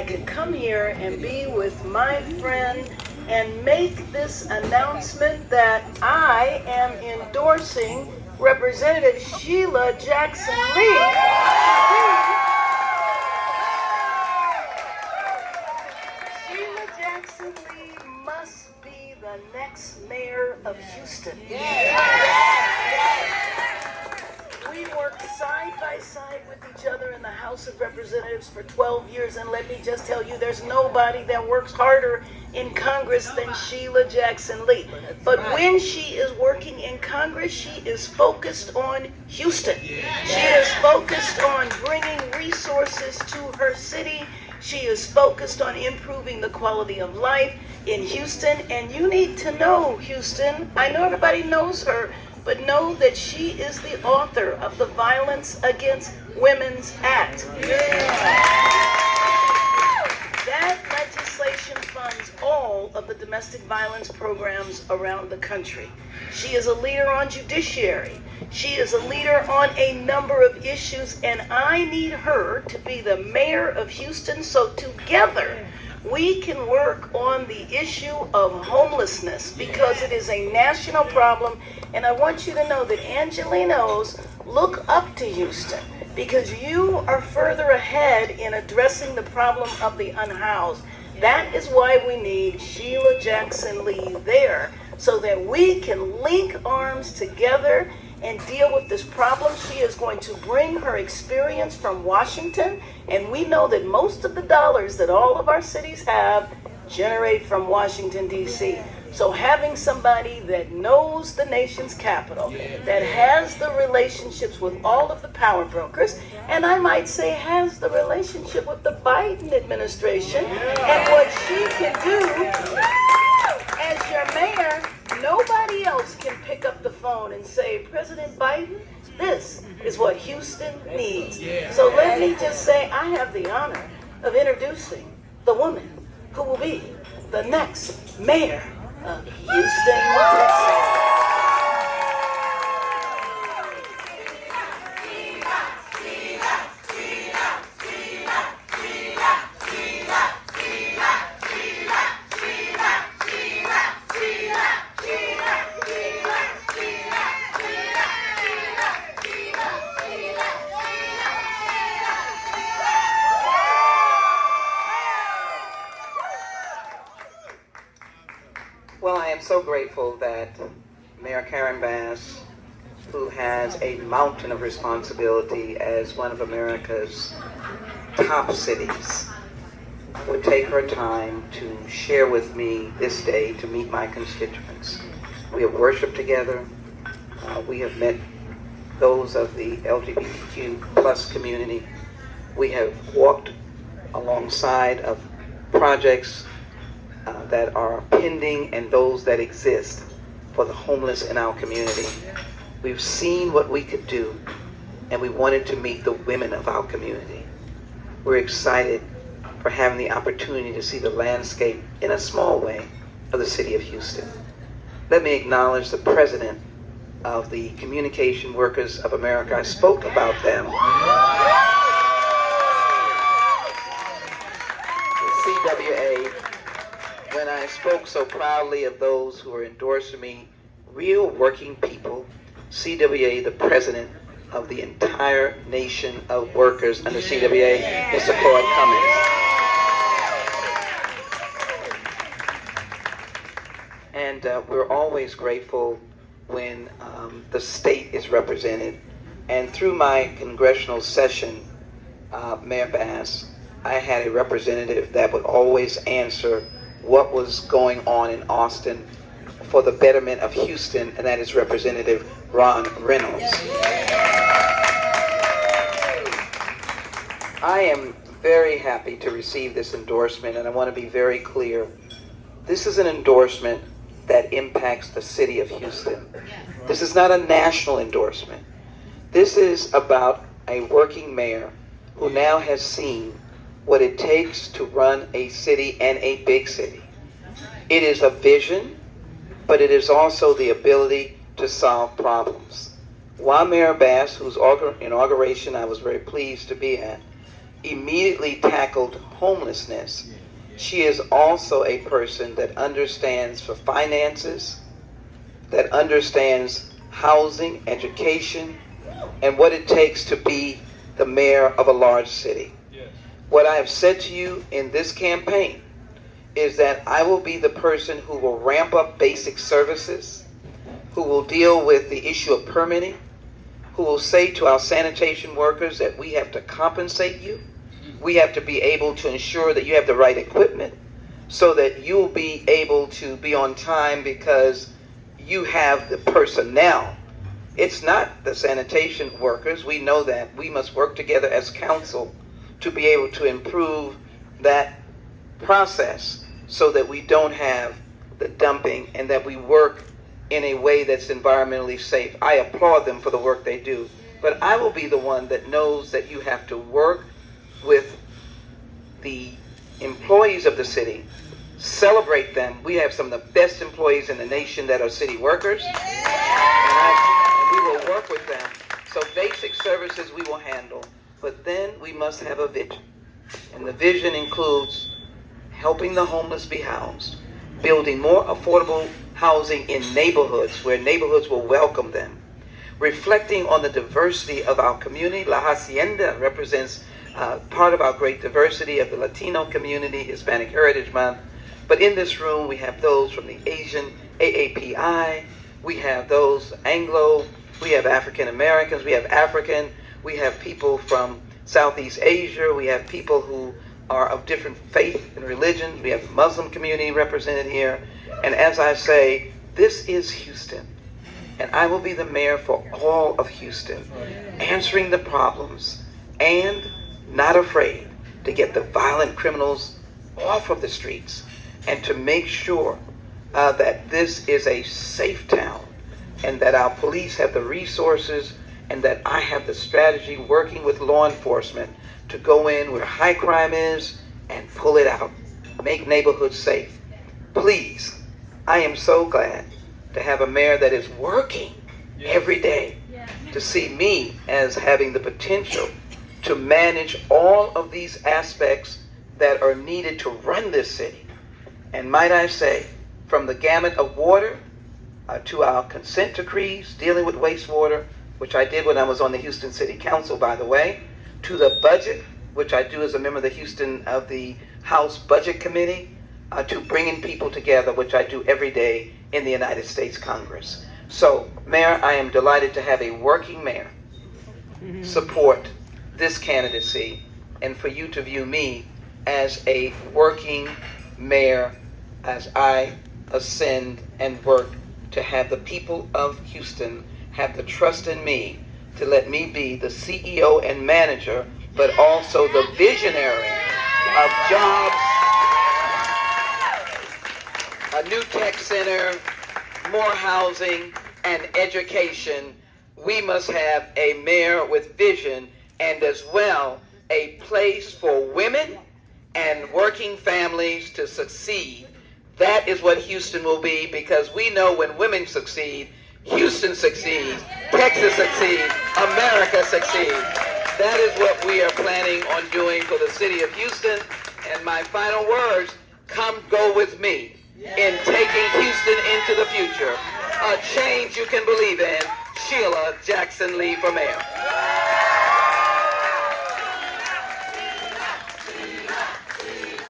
could come here and be with my friend and make this announcement that I am endorsing Representative Sheila Jackson Lee. Sheila Jackson Lee must be the next mayor of Houston. We worked side by side with each other in the House of Representatives for 12 years, and let me just tell you, there's nobody that works harder in Congress than Sheila Jackson Lee. But when she is working in Congress, she is focused on Houston. She is focused on bringing resources to her city. She is focused on improving the quality of life in Houston. And you need to know, Houston, I know everybody knows her, but know that she is the author of the Violence Against Women's Act. That legislation funds all of the domestic violence programs around the country. She is a leader on judiciary. She is a leader on a number of issues, and I need her to be the mayor of Houston so together we can work on the issue of homelessness, because it is a national problem. And I want you to know that Angelenos look up to Houston, because you are further ahead in addressing the problem of the unhoused. That is why we need Sheila Jackson Lee there, so that we can link arms together and deal with this problem. She is going to bring her experience from Washington, and we know that most of the dollars that all of our cities have generate from Washington, D.C. So having somebody that knows the nation's capital, that has the relationships with all of the power brokers, and I might say has the relationship with the Biden administration, and what she can do as your mayor, nobody else can pick up the phone and say, President Biden, this is what Houston needs. So let me just say, I have the honor of introducing the woman who will be the next mayor of Houston, Texas. Well, I am so grateful that Mayor Karen Bass, who has a mountain of responsibility as one of America's top cities, would take her time to share with me this day to meet my constituents. We have worshiped together. We have met those of the LGBTQ plus community. We have walked alongside of projects that are pending and those that exist for the homeless in our community. We've seen what we could do, and we wanted to meet the women of our community. We're excited for having the opportunity to see the landscape in a small way of the city of Houston. Let me acknowledge the president of the Communication Workers of America. I spoke about them. The CWA, when I spoke so proudly of those who are endorsing me, real working people. CWA, the president of the entire nation of workers under CWA, Mr. Claude Cummings. And we're always grateful when the state is represented. And through my congressional session, Mayor Bass, I had a representative that would always answer what was going on in Austin for the betterment of Houston, and that is Representative Ron Reynolds. I am very happy to receive this endorsement, and I want to be very clear. This is an endorsement that impacts the city of Houston. This is not a national endorsement. This is about a working mayor who now has seen what it takes to run a city and a big city. It is a vision, but it is also the ability to solve problems. While Mayor Bass, whose inauguration I was very pleased to be at, immediately tackled homelessness, she is also a person that understands for finances, that understands housing, education, and what it takes to be the mayor of a large city. What I have said to you in this campaign is that I will be the person who will ramp up basic services, who will deal with the issue of permitting, who will say to our sanitation workers that we have to compensate you. We have to be able to ensure that you have the right equipment so that you'll be able to be on time because you have the personnel. It's not the sanitation workers. We know that. We must work together as council to be able to improve that process so that we don't have the dumping and that we work in a way that's environmentally safe. I applaud them for the work they do, but I will be the one that knows that you have to work with the employees of the city, celebrate them. We have some of the best employees in the nation that are city workers, and we will work with them. So basic services we will handle, but then we must have a vision. And the vision includes helping the homeless be housed, building more affordable housing in neighborhoods where neighborhoods will welcome them, reflecting on the diversity of our community. La Hacienda represents part of our great diversity of the Latino community, Hispanic Heritage Month. But in this room, we have those from the Asian AAPI, we have those Anglo, we have African Americans, we have African, we have people from Southeast Asia, we have people who are of different faith and religions, we have the Muslim community represented here. And as I say, this is Houston, and I will be the mayor for all of Houston, answering the problems and not afraid to get the violent criminals off of the streets and to make sure that this is a safe town and that our police have the resources and that I have the strategy working with law enforcement to go in where high crime is and pull it out, make neighborhoods safe. Please, I am so glad to have a mayor that is working every day to see me as having the potential to manage all of these aspects that are needed to run this city. And might I say, from the gamut of water to our consent decrees dealing with wastewater, which I did when I was on the Houston City Council, by the way, to the budget, which I do as a member of the House Budget Committee, to bringing people together, which I do every day in the United States Congress. So, Mayor, I am delighted to have a working mayor support this candidacy and for you to view me as a working mayor as I ascend and work to have the people of Houston have the trust in me to let me be the CEO and manager, but also the visionary of jobs, a new tech center, more housing, and education. We must have a mayor with vision and as well a place for women and working families to succeed. That is what Houston will be, because we know when women succeed, Houston succeeds, Texas succeeds, America succeeds. That is what we are planning on doing for the city of Houston. And my final words, come go with me in taking Houston into the future. A change you can believe in. Sheila Jackson Lee for mayor.